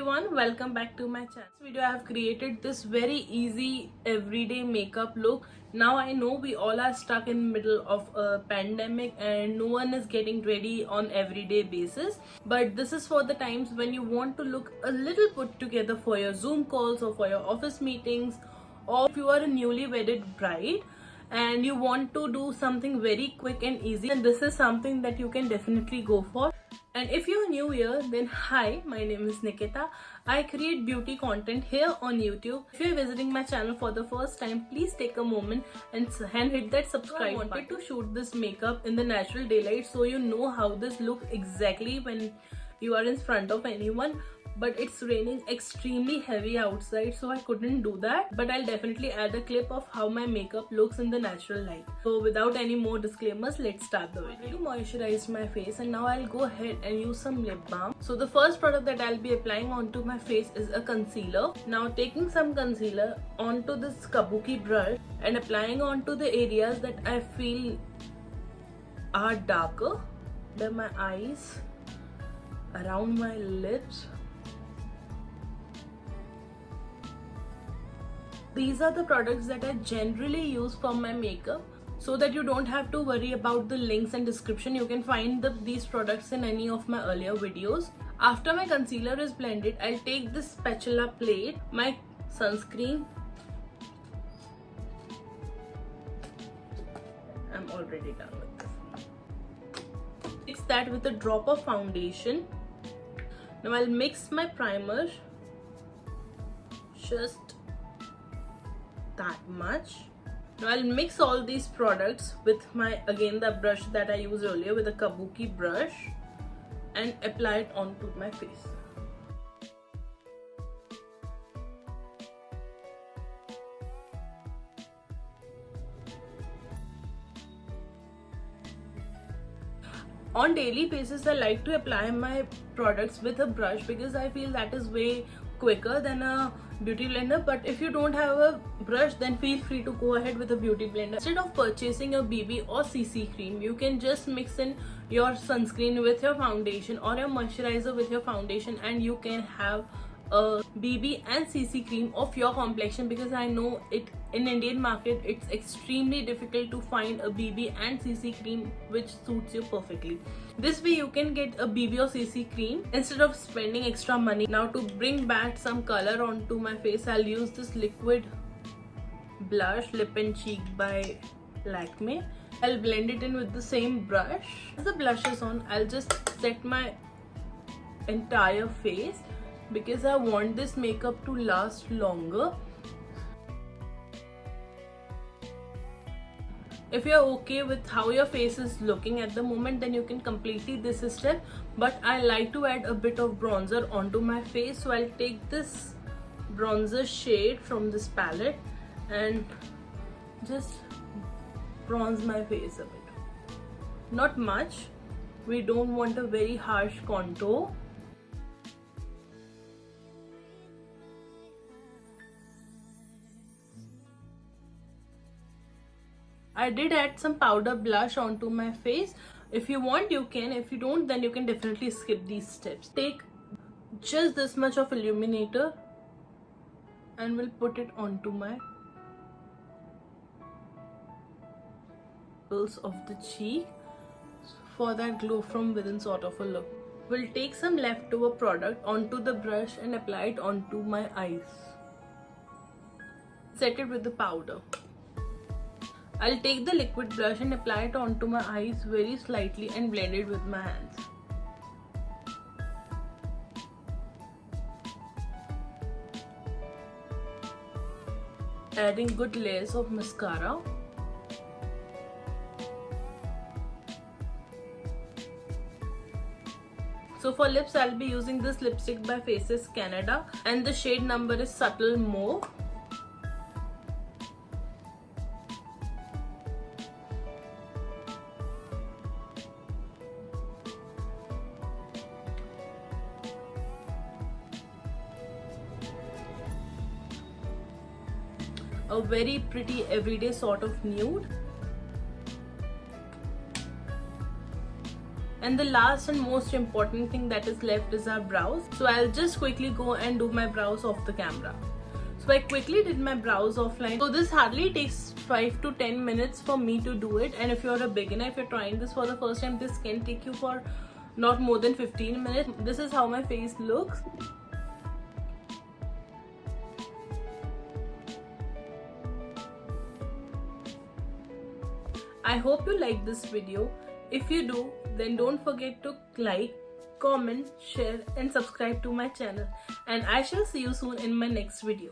everyone, welcome back to my channel. In this video I have created this very easy everyday makeup look. Now I know we all are stuck in the middle of a pandemic and no one is getting ready on everyday basis, but this is for the times when you want to look a little put together for your Zoom calls or for your office meetings, or if you are a newly wedded bride and you want to do something very quick and easy, and this is something that you can definitely go for. And if you're new here, then hi, my name is Nikita. I create beauty content here on YouTube. If you're visiting my channel for the first time, please take a moment and hit that subscribe button. I wanted to shoot this makeup in the natural daylight so you know how this looks exactly when you are in front of anyone. But it's raining extremely heavy outside, so I couldn't do that, but I'll definitely add a clip of how my makeup looks in the natural light. So without any more disclaimers, let's start the video. I moisturized my face and now I'll go ahead and use some lip balm. So the first product that I'll be applying onto my face is a concealer. Now taking some concealer onto this kabuki brush and applying onto the areas that I feel are darker, under my eyes, around my lips. These are the products that I generally use for my makeup, so that you don't have to worry about the links and description. You can find these products in any of my earlier videos. After my concealer is blended, I'll take this spatula plate, my sunscreen. I'm already done with this. Mix that with a drop of foundation. Now I'll mix my primer, just that much. Now I'll mix all these products with the brush that I used earlier, with a kabuki brush, and apply it onto my face. On daily basis, I like to apply my products with a brush because I feel that is way quicker than a beauty blender. But if you don't have a brush, then feel free to go ahead with a beauty blender. Instead of purchasing a BB or CC cream, you can just mix in your sunscreen with your foundation or your moisturizer with your foundation, and you can have a BB and CC cream of your complexion, because I know it in Indian market it's extremely difficult to find a BB and CC cream which suits you perfectly. This way you can get a BB or CC cream instead of spending extra money. Now to bring back some color onto my face, I'll use this liquid blush, Lip and Cheek by Lakme. I'll blend it in with the same brush. As the blush is on, I'll just set my entire face because I want this makeup to last longer. If you're okay with how your face is looking at the moment, then you can completely this step, but I like to add a bit of bronzer onto my face. So I'll take this bronzer shade from this palette and just bronze my face a bit. Not much, we don't want a very harsh contour. I did add some powder blush onto my face. If you want, you can. If you don't, then you can definitely skip these steps. Take just this much of illuminator and we'll put it onto my pulse of the cheek for that glow from within sort of a look. We'll take some leftover product onto the brush and apply it onto my eyes. Set it with the powder. I'll take the liquid brush and apply it onto my eyes very slightly and blend it with my hands. Adding good layers of mascara. So for lips, I'll be using this lipstick by Faces Canada and the shade number is Subtle Mauve. A very pretty everyday sort of nude. And the last and most important thing that is left is our brows. So I'll just quickly go and do my brows off the camera. So I quickly did my brows offline. So this hardly takes 5 to 10 minutes for me to do it. And if you're a beginner, if you're trying this for the first time, this can take you for not more than 15 minutes. This is how my face looks. I hope you like this video. If you do, then don't forget to like, comment, share and subscribe to my channel. And I shall see you soon in my next video.